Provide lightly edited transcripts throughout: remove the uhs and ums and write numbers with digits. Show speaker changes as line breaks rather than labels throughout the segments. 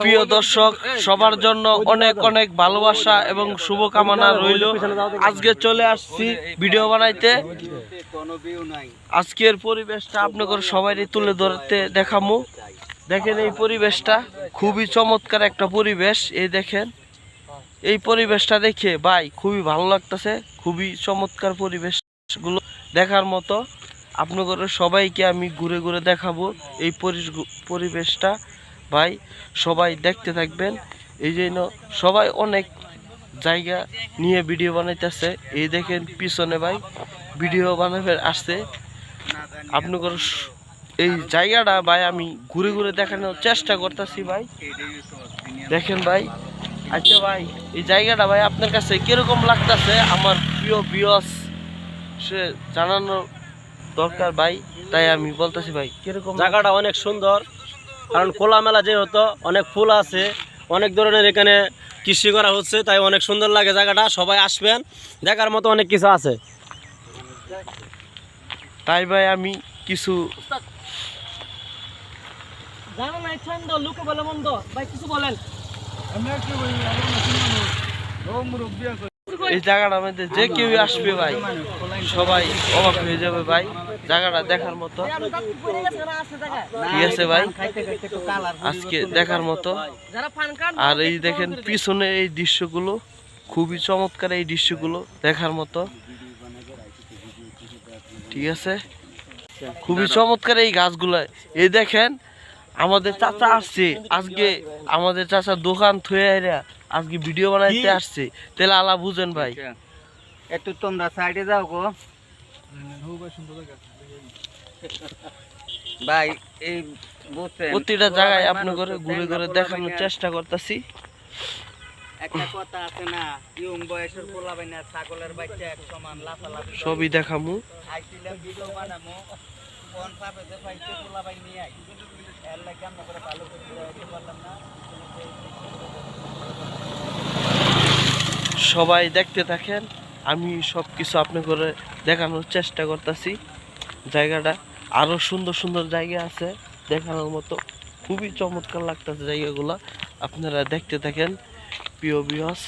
প্রিয় দর্শক, সবার জন্য অনেক অনেক ভালোবাসা এবং শুভকামনা রইল। আজকে চলে আসছি ভিডিও বানাইতে। আজকের পরিবেশটা আপনাদের সবাইকে তুলে ধরতে দেখামু। দেখেন এই পরিবেশটা খুবই চমৎকার একটা পরিবেশ। এই দেখেন এই পরিবেশটা দেখে ভাই খুবই ভালো লাগতেছে। খুবই চমৎকার পরিবেশগুলো দেখার মতো। আপনাদের সবাইকে আমি ঘুরে ঘুরে দেখাবো এই পরিবেশটা। ভাই সবাই দেখতে থাকবেন। এই জন্য সবাই অনেক জায়গা নিয়ে ভিডিও বানাইতেছে। এই দেখেন পিছনে ভাই ভিডিও বানাবে আসছে। আপনাদের এই জায়গাটা ভাই আমি ঘুরে ঘুরে দেখানোর চেষ্টা করতেছি। ভাই দেখেন ভাই। আচ্ছা ভাই, এই জায়গাটা ভাই আপনার কাছে কিরকম লাগতেছে আমার প্রিয় ভিউয়ার্স সে জানানোর দরকার ভাই। তাই আমি বলতেছি ভাই কিরকম
জায়গাটা অনেক সুন্দর, কারণ খোলামেলা যেহেতু অনেক ফুল আছে, অনেক ধরনের এখানে কৃষি করা হচ্ছে, তাই অনেক সুন্দর লাগে জায়গাটা। সবাই আসবেন, দেখার মতো অনেক কিছু আছে।
তাই ভাই আমি কিছু এই জায়গাটার মধ্যে যে কেউ আসবে ভাই সবাই অবাক হয়ে যাবে ভাই। জায়গাটা দেখার মতো, ঠিক আছে ভাই, আজকে দেখার মতো। আর এই দেখেন পিছনে এই দৃশ্যগুলো খুবই চমৎকার। এই দৃশ্যগুলো দেখার মতো, ঠিক আছে, খুবই চমৎকার এই গাছগুলো। এই দেখেন আমাদের চাচা আসছে আজকে, আমাদের চাচা দোকান থুয়ে আজকে ভিডিও বানাইতে আসছে। তাহলে আলা বুঝেন ভাই।
একটু তোমরা সাইডে যাও গো ভাই। এই
প্রতিটা জায়গায় আপনি করে ঘুরে ঘুরে দেখানোর চেষ্টা করতেছি।
একটা কথা আছে না, ইয়ং বয়সের পোলাবেন না ছাগলের বাচ্চা এক সমান লাফালাফি
সবই দেখামু।
আইছিলাম ভিডিও বানামু, কোন পাবে যে পাইছে পোলাবেন নিয়ে আই, এর লাগি আমরা করে ভালো করে দিতে পারলাম না।
সবাই দেখতে থাকেন, আমি সব কিছু আপনি করে দেখানোর চেষ্টা করতেছি। জায়গাটা আরো সুন্দর সুন্দর জায়গা আছে দেখানোর মতো। খুবই চমৎকার লাগতেছে জায়গাগুলো। আপনারা দেখতে থাকেন প্রিয় ভিউয়ার্স।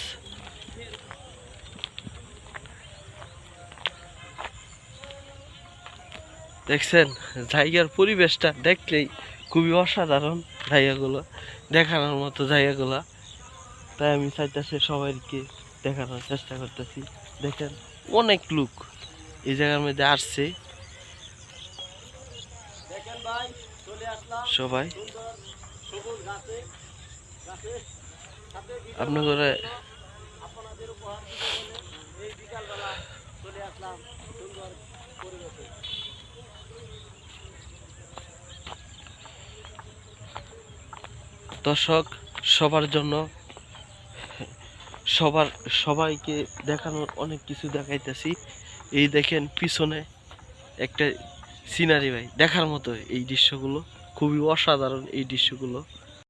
দেখছেন জায়গার পরিবেশটা দেখলেই খুবই অসাধারণ। জায়গাগুলো দেখানোর মতো জায়গাগুলো। তাই আমি চাইতেছি সবাইকে দেখানোর চেষ্টা করতেছি। দেখেন অনেক লোক এই জায়গার মধ্যে আসছে। সবাই আপনাদের দর্শক সবার জন্য সবাইকে দেখানোর অনেক কিছু দেখাইতেছি। এই দেখেন পিছনে একটা সিনারি ভাই দেখার মতো। এই দৃশ্যগুলো খুবই অসাধারণ। এই দৃশ্যগুলো